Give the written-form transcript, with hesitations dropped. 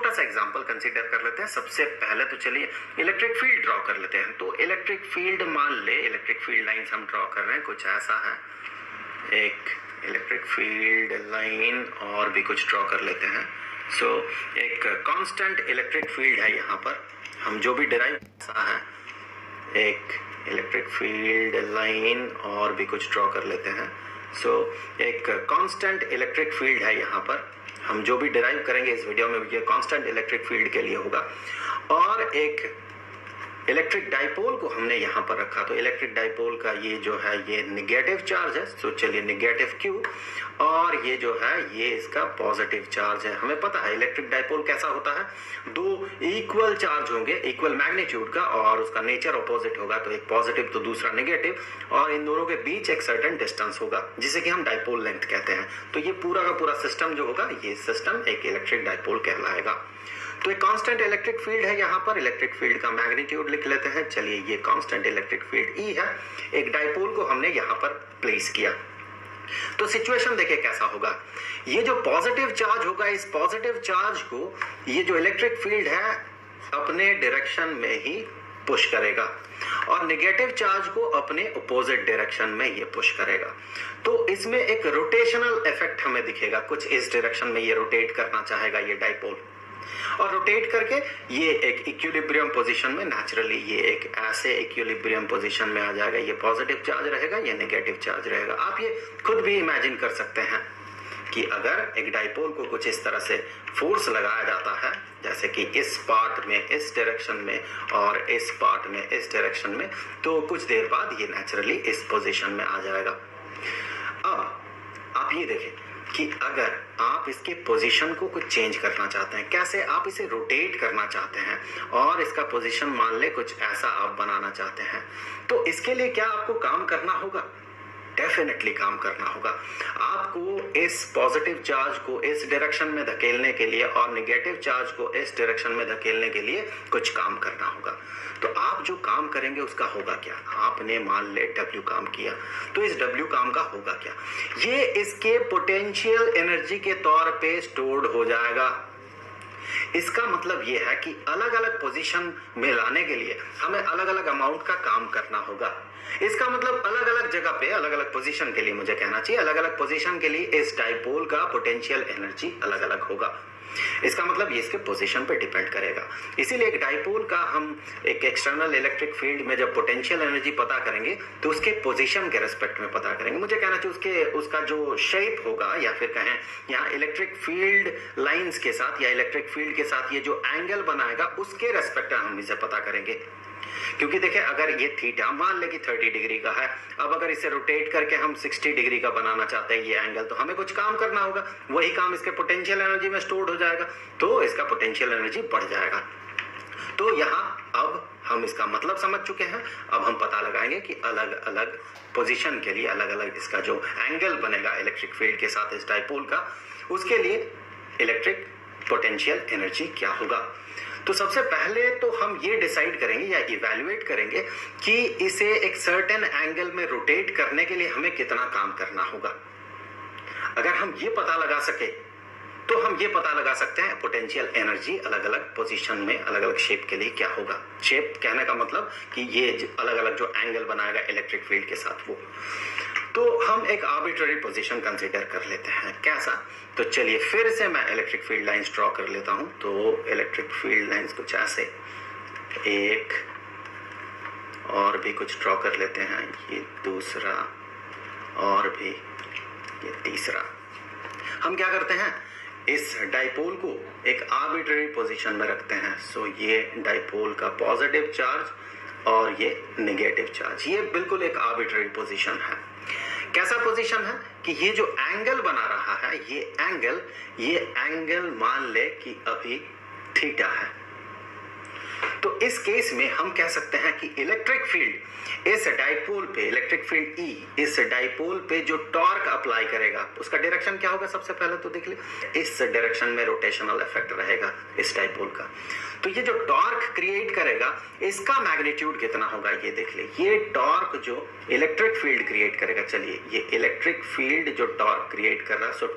छोटा सा example consider कर लेते हैं। सबसे पहले तो चलिए इलेक्ट्रिक फील्ड ड्रॉ कर लेते हैं। तो इलेक्ट्रिक फील्ड मान ले, इलेक्ट्रिक फील्ड लाइंस हम ड्रॉ कर रहे हैं, कुछ ऐसा है, एक इलेक्ट्रिक फील्ड लाइन और भी कुछ ड्रॉ कर लेते हैं। सो एक कांस्टेंट इलेक्ट्रिक फील्ड है यहाँ पर, हम जो भी डिराइव ऐसा है, एक इलेक्ट्रिक फील्ड लाइन और भी कुछ ड्रॉ कर लेते हैं। सो एक कांस्टेंट इलेक्ट्रिक फील्ड है यहाँ पर, हम जो भी डिराइव करेंगे इस वीडियो में ये कांस्टेंट इलेक्ट्रिक फील्ड के लिए होगा। और एक इलेक्ट्रिक डाइपोल को हमने यहाँ पर रखा, तो इलेक्ट्रिक डाइपोल का ये जो है ये निगेटिव चार्ज है, तो चलिए निगेटिव Q, और ये जो है ये इसका पॉजिटिव चार्ज है। हमें पता है इलेक्ट्रिक डाइपोल कैसा होता है, दो इक्वल चार्ज होंगे, इक्वल मैग्नीट्यूड का, और उसका नेचर ऑपोजिट होगा, तो एक पॉजिटिव तो दूसरा नेगेटिव, और इन दोनों के बीच एक सर्टेन डिस्टेंस होगा जिसे कि हम डाइपोल लेंथ कहते हैं। तो ये पूरा का पूरा सिस्टम जो होगा, ये सिस्टम एक इलेक्ट्रिक डाइपोल कहलाएगा। तो एक कांस्टेंट इलेक्ट्रिक फील्ड है यहाँ पर, इलेक्ट्रिक फील्ड का मैग्नीट्यूड लिख लेते हैं। चलिए ये कांस्टेंट इलेक्ट्रिक फील्ड E है, एक डाइपोल को हमने यहाँ पर प्लेस किया। तो सिचुएशन देखिए कैसा होगा, ये जो पॉजिटिव चार्ज होगा, इस पॉजिटिव चार्ज को ये जो इलेक्ट्रिक फील्ड है अपने डायरेक्शन में ही पुश करेगा, और नेगेटिव चार्ज को अपने अपोजिट डायरेक्शन में ये पुश करेगा। तो इसमें एक रोटेशनल इफेक्ट हमें दिखेगा, कुछ इस डायरेक्शन में ये रोटेट करना चाहेगा ये डाइपोल, और रोटेट करके ये एक इक्विलिब्रियम पोजीशन में, नेचुरली ये एक ऐसे इक्विलिब्रियम पोजीशन में आ जाएगा। ये पॉजिटिव चार्ज रहेगा, ये नेगेटिव चार्ज रहेगा। आप ये खुद भी इमेजिन कर सकते हैं कि अगर एक डाइपोल को कुछ इस तरह से फोर्स लगाया जाता है, जैसे कि इस पार्ट में इस डायरेक्शन में और इस पार्ट में इस डायरेक्शन में, तो कुछ देर बाद ये नेचुरली इस पोजीशन में आ जाएगा। अब आप ये देखें कि अगर आप इसके पोजीशन को कुछ चेंज करना चाहते हैं, कैसे आप इसे रोटेट करना चाहते हैं और इसका पोजीशन मान ले कुछ ऐसा आप बनाना चाहते हैं, तो इसके लिए क्या आपको काम करना होगा? डेफिनेटली काम करना होगा। आपको इस पॉजिटिव चार्ज को इस डायरेक्शन में धकेलने के लिए और नेगेटिव चार्ज को इस डायरेक्शन में धकेलने के लिए कुछ काम करना होगा। तो आप जो काम करेंगे उसका होगा क्या? आपने मान ले W काम किया, तो इस W काम का होगा क्या? ये इसके पोटेंशियल एनर्जी के तौर पे स्टोर्ड हो जाएगा। इसका मतलब ये है कि अलग अलग पोजीशन में लाने के लिए हमें अलग अलग अमाउंट का काम करना होगा। इसका मतलब अलग अलग जगह पे अलग अलग पोजीशन के लिए, मुझे कहना चाहिए अलग अलग पोजीशन के लिए इस डाइपोल का पोटेंशियल एनर्जी अलग अलग होगा। इसका मतलब ये इसके पोजीशन पे डिपेंड करेगा। इसीलिए एक डाइपोल का हम एक एक्सटर्नल इलेक्ट्रिक फील्ड में जब पोटेंशियल एनर्जी पता करेंगे तो उसके पोजीशन के रेस्पेक्ट में पता करेंगे। मुझे कहना चाहिए उसका जो शेप होगा, या फिर कहें यहाँ इलेक्ट्रिक फील्ड लाइंस के साथ या इलेक्ट्रिक फील्ड के साथ ये जो एंगल बनाएगा उसके रेस्पेक्ट में हम इसे पता करेंगे। क्योंकि देखिए अगर ये थीटा मान ले कि 30 डिग्री का है, अब अगर इसे रोटेट करके हम 60 डिग्री का बनाना चाहते हैं ये एंगल, तो हमें कुछ काम करना होगा, वही काम इसके पोटेंशियल एनर्जी में स्टोर्ड हो जाएगा, तो इसका पोटेंशियल एनर्जी बढ़ जाएगा। तो यहाँ अब हम इसका मतलब समझ चुके हैं। अब हम पता लगाएंगे कि अलग अलग पोजीशन के लिए अलग अलग इसका जो एंगल बनेगा इलेक्ट्रिक फील्ड के साथ इस डाइपोल का, उसके लिए इलेक्ट्रिक पोटेंशियल एनर्जी क्या होगा। तो सबसे पहले तो हम ये डिसाइड करेंगे या इवैल्यूएट करेंगे कि इसे एक सर्टेन एंगल में रोटेट करने के लिए हमें कितना काम करना होगा। अगर हम ये पता लगा सके तो हम ये पता लगा सकते हैं पोटेंशियल एनर्जी अलग अलग पोजीशन में अलग अलग शेप के लिए क्या होगा। शेप कहने का मतलब कि ये अलग अलग जो एंगल बनाएगा इलेक्ट्रिक फील्ड के साथ वो। तो हम एक आर्बिट्ररी पोजीशन कंसीडर कर लेते हैं, कैसा? तो चलिए फिर से मैं इलेक्ट्रिक फील्ड लाइंस ड्रॉ कर लेता हूं। तो इलेक्ट्रिक फील्ड लाइंस कुछ ऐसे, एक और भी कुछ ड्रॉ कर लेते हैं, ये दूसरा और भी ये तीसरा। हम क्या करते हैं, इस डाइपोल को एक आर्बिट्ररी पोजीशन में रखते हैं। सो ये डाइपोल का पॉजिटिव चार्ज और ये नेगेटिव चार्ज, ये बिल्कुल एक आर्बिट्ररी पोजीशन है। कैसा पोजीशन है कि ये जो एंगल बना रहा है ये एंगल मान ले कि अभी थीटा है। तो इस केस में हम कह सकते हैं कि इलेक्ट्रिक फील्ड इस डाइपोल पे, इलेक्ट्रिक फील्ड E इस डाइपोल पे जो टॉर्क अप्लाई करेगा उसका डायरेक्शन क्या होगा। सबसे पहले तो देख ले, इस डायरेक्शन में रोटेशनल इफेक्ट रहेगा इस डाइपोल का। तो ये जो टॉर्क क्रिएट करेगा इसका मैग्नीट्यूड कितना होगा ये देख ले। ये टॉर्क जो इलेक्ट्रिक फील्ड क्रिएट करेगा, चलिए ये इलेक्ट्रिक फील्ड जो टॉर्क क्रिएट कर रहा है, सो